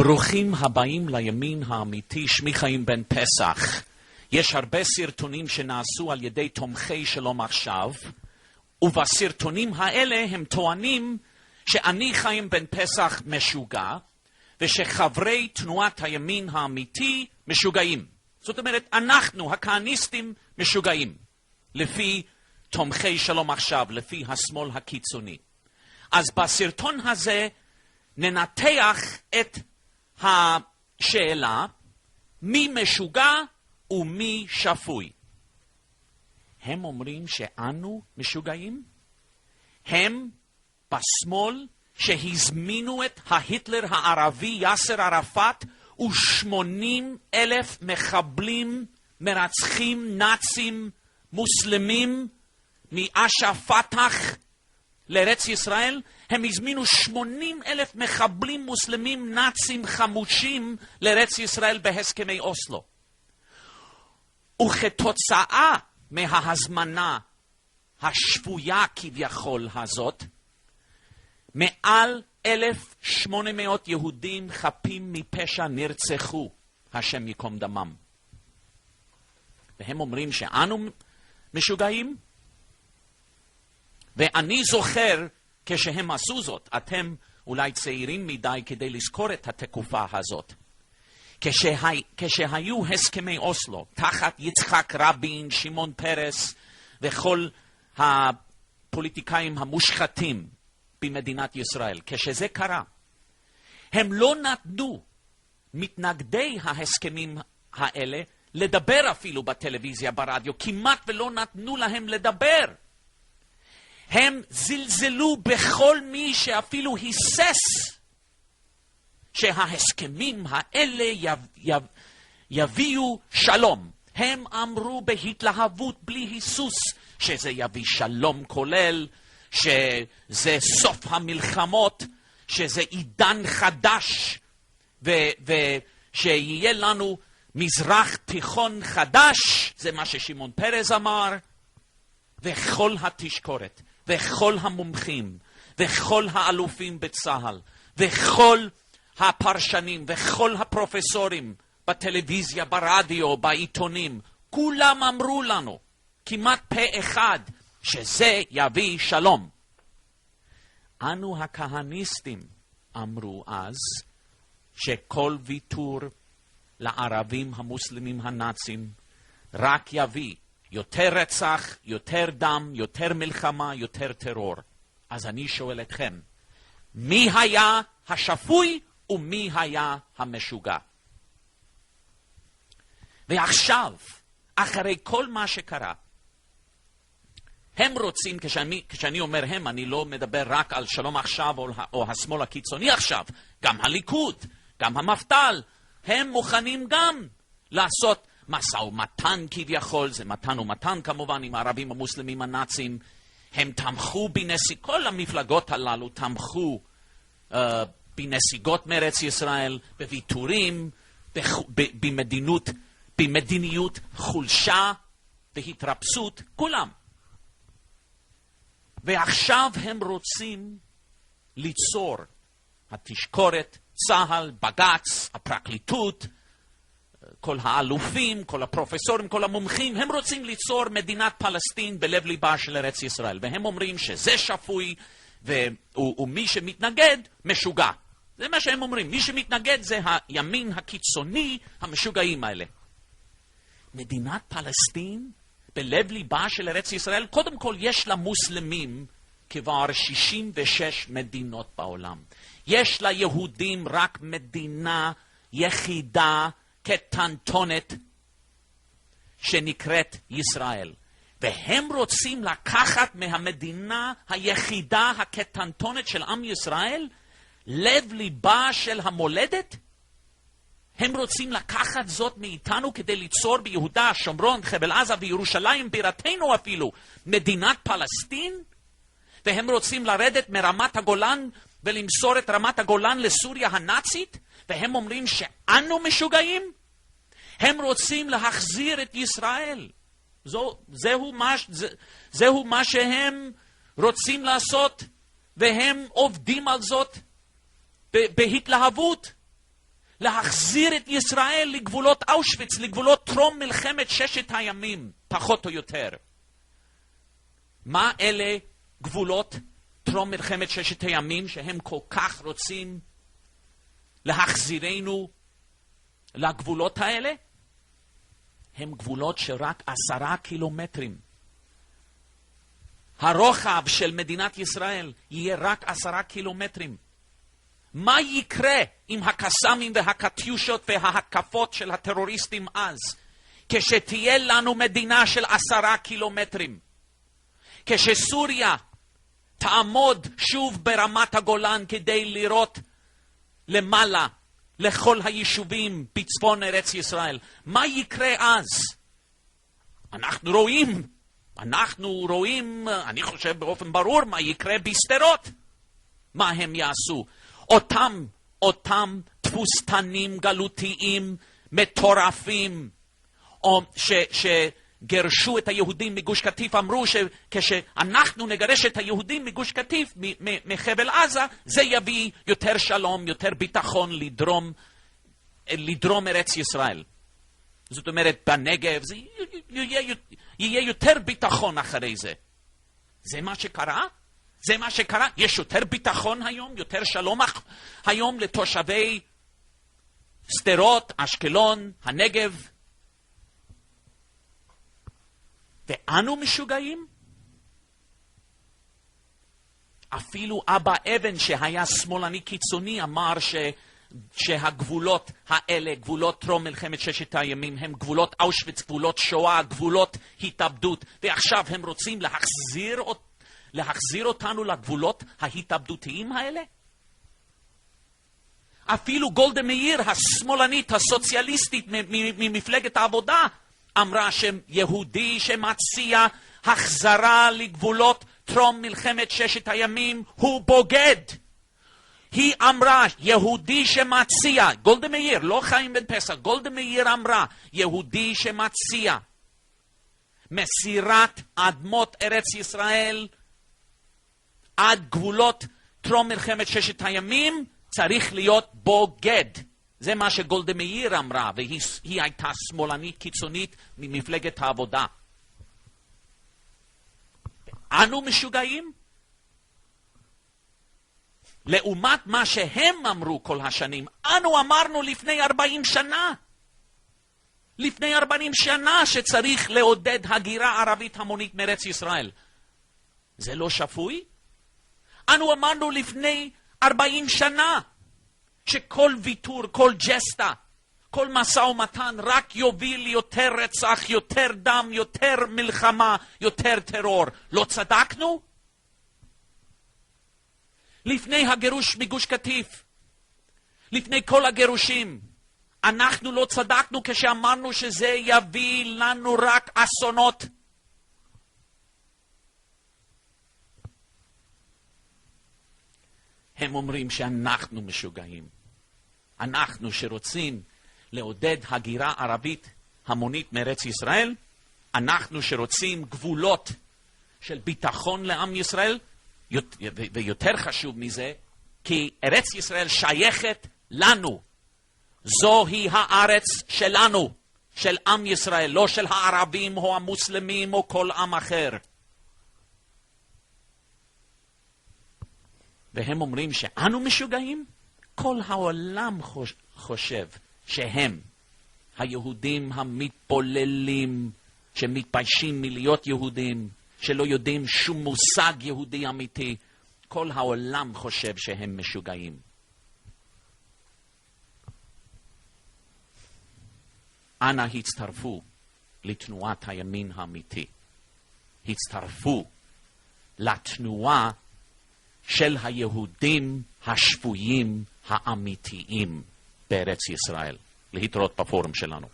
ברוכים הבאים לימין האמיתי, שמי חיים בן פסח. יש הרבה סרטונים שנעשו על ידי תומכי שלום עכשיו, ובסרטונים האלה הם טוענים שאני חיים בן פסח משוגע, ושחברי תנועת הימין האמיתי משוגעים. זאת אומרת, אנחנו, הכהניסטים, משוגעים, לפי תומכי שלום עכשיו, לפי השמאל הקיצוני. אז בסרטון הזה ננתח את השאלה מי משוגע ומי שפוי. הם אומרים שאנו משוגעים? הם בשמאל שהזמינו את ההיטלר הערבי יאסר ערפאת ו80,000 מחבלים, מרצחים, נאצים, מוסלמים מאש"ף פת"ח לארץ ישראל? הם הזמינו 80,000 מחבלים מוסלמים נאצים חמושים לארץ ישראל בהסכמי אוסלו. וכתוצאה מההזמנה השפויה כביכול הזאת, מעל 1,800 יהודים חפים מפשע נרצחו, השם יקום דמם. והם אומרים שאנו משוגעים? ואני זוכר כשהם עשו זאת, אתם אולי צעירים מדי כדי לזכור את התקופה הזאת. כשהיו הסכמי אוסלו, תחת יצחק רבין, שמעון פרס וכל הפוליטיקאים המושחתים במדינת ישראל, כשזה קרה, הם לא נתנו מתנגדי ההסכמים האלה לדבר אפילו בטלוויזיה, ברדיו, כמעט ולא נתנו להם לדבר. הם זלזלו בכל מי שאפילו היסס שההסכמים האלה יביאו שלום. הם אמרו בהתלהבות בלי היסוס שזה יביא שלום כולל, שזה סוף המלחמות, שזה עידן חדש, ושיהיה לנו מזרח תיכון חדש, זה מה ששמעון פרס אמר. וכל התשקורת, וכל המומחים, וכל האלופים בצה"ל, וכל הפרשנים, וכל הפרופסורים בטלוויזיה, ברדיו, בעיתונים, כולם אמרו לנו, כמעט פה אחד, שזה יביא שלום. אנו הכהניסטים אמרו אז, שכל ויתור לערבים המוסלמים הנאצים רק יביא יותר רצח, יותר דם, יותר מלחמה, יותר טרור. אז אני שואל אתכם, מי היה השפוי ומי היה המשוגע? ועכשיו, אחרי כל מה שקרה, הם רוצים, כשאני אומר הם, אני לא מדבר רק על שלום עכשיו או השמאל הקיצוני עכשיו, גם הליכוד, גם המפת"ל, הם מוכנים גם לעשות משא ומתן כביכול, זה מתן ומתן כמובן עם הערבים המוסלמים הנאצים. הם תמכו כל המפלגות הללו תמכו בנסיגות מארץ ישראל, בוויתורים, במדיניות חולשה והתרפסות, כולם. ועכשיו הם רוצים ליצור התשקורת, צה"ל, בג"ץ, הפרקליטות, כל האלופים, כל הפרופסורים, כל המומחים, הם רוצים ליצור מדינת פלסטין בלב ליבה של ארץ ישראל. והם אומרים שזה שפוי, ומי שמתנגד משוגע. זה מה שהם אומרים. מי שמתנגד זה הימין הקיצוני, המשוגעים האלה. מדינת פלסטין בלב ליבה של ארץ ישראל, קודם כל יש לה מוסלמים כבר 66 מדינות בעולם. יש ליהודים רק מדינה יחידה קטנטונת שנקראת ישראל. והם רוצים לקחת מהמדינה היחידה הקטנטונת של עם ישראל, לב ליבה של המולדת? הם רוצים לקחת זאת מאיתנו כדי ליצור ביהודה, שומרון, חבל עזה וירושלים, בירתנו אפילו, מדינת פלסטין? והם רוצים לרדת מרמת הגולן ולמסור את רמת הגולן לסוריה הנאצית? והם אומרים שאנו משוגעים? הם רוצים להחזיר את ישראל. זהו מה שהם רוצים לעשות, והם עובדים על זאת בהתלהבות. להחזיר את ישראל לגבולות אושוויץ, לגבולות טרום מלחמת ששת הימים, פחות או יותר. מה אלה גבולות טרום מלחמת ששת הימים שהם כל כך רוצים להחזירנו לגבולות האלה? הם גבולות שרק 10 קילומטרים. הרוחב של מדינת ישראל יהיה רק 10 קילומטרים. מה יקרה עם הקסאמים והקטיושות וההקפות של הטרוריסטים אז, כשתהיה לנו מדינה של 10 קילומטרים? כשסוריה תעמוד שוב ברמת הגולן כדי לראות למעלה לכל היישובים בצפון ארץ ישראל. מה יקרה אז? אנחנו רואים, אני חושב באופן ברור, מה יקרה בסדרות. מה הם יעשו? אותם תבוסתנים גלותיים מטורפים, שגרשו את היהודים מגוש קטיף, אמרו שכשאנחנו נגרש את היהודים מגוש קטיף, מחבל עזה, זה יביא יותר שלום, יותר ביטחון לדרום ארץ ישראל. זאת אומרת, בנגב זה יהיה יותר ביטחון אחרי זה. זה מה שקרה? זה מה שקרה? יש יותר ביטחון היום, יותר שלום היום לתושבי שדרות, אשקלון, הנגב. ואנו משוגעים? אפילו אבא אבן שהיה שמאלני קיצוני אמר שהגבולות האלה, גבולות טרום מלחמת ששת הימים, הם גבולות אושוויץ, גבולות שואה, גבולות התאבדות, ועכשיו הם רוצים להחזיר אותנו לגבולות ההתאבדותיים האלה? אפילו גולדה מאיר, השמאלנית, הסוציאליסטית ממפלגת העבודה, אמרה שיהודי שמציע החזרה לגבולות טרום מלחמת ששת הימים הוא בוגד. היא אמרה, יהודי שמציע, גולדה מאיר, לא חיים בן פסח, גולדה מאיר אמרה, יהודי שמציע מסירת אדמות ארץ ישראל עד גבולות טרום מלחמת ששת הימים, צריך להיות בוגד. זה מה שגולדה מאיר אמרה, והיא הייתה שמאלנית קיצונית ממפלגת העבודה. אנו משוגעים? לעומת מה שהם אמרו כל השנים, אנו אמרנו לפני 40 שנה. לפני 40 שנה שצריך לעודד הגירה ערבית המונית מארץ ישראל. זה לא שפוי? אנו אמרנו לפני 40 שנה שכל ויתור, כל ג'סטה, כל משא ומתן רק יוביל יותר רצח, יותר דם, יותר מלחמה, יותר טרור. לא צדקנו? לפני הגירוש מגוש קטיף, לפני כל הגירושים, אנחנו לא צדקנו כשאמרנו שזה יביא לנו רק אסונות. הם אומרים שאנחנו משוגעים. אנחנו שרוצים לעודד הגירה ערבית המונית מארץ ישראל, אנחנו שרוצים גבולות של ביטחון לעם ישראל, ויותר חשוב מזה, כי ארץ ישראל שייכת לנו. זוהי הארץ שלנו, של עם ישראל, לא של הערבים או המוסלמים או כל עם אחר. והם אומרים שאנו משוגעים? כל העולם חושב שהם, היהודים המתפוללים, שמתביישים מלהיות יהודים, שלא יודעים שום מושג יהודי אמיתי, כל העולם חושב שהם משוגעים. אנא הצטרפו לתנועת הימין האמיתי. הצטרפו לתנועה של היהודים השפויים האמיתיים בארץ ישראל. להתראות בפורום שלנו.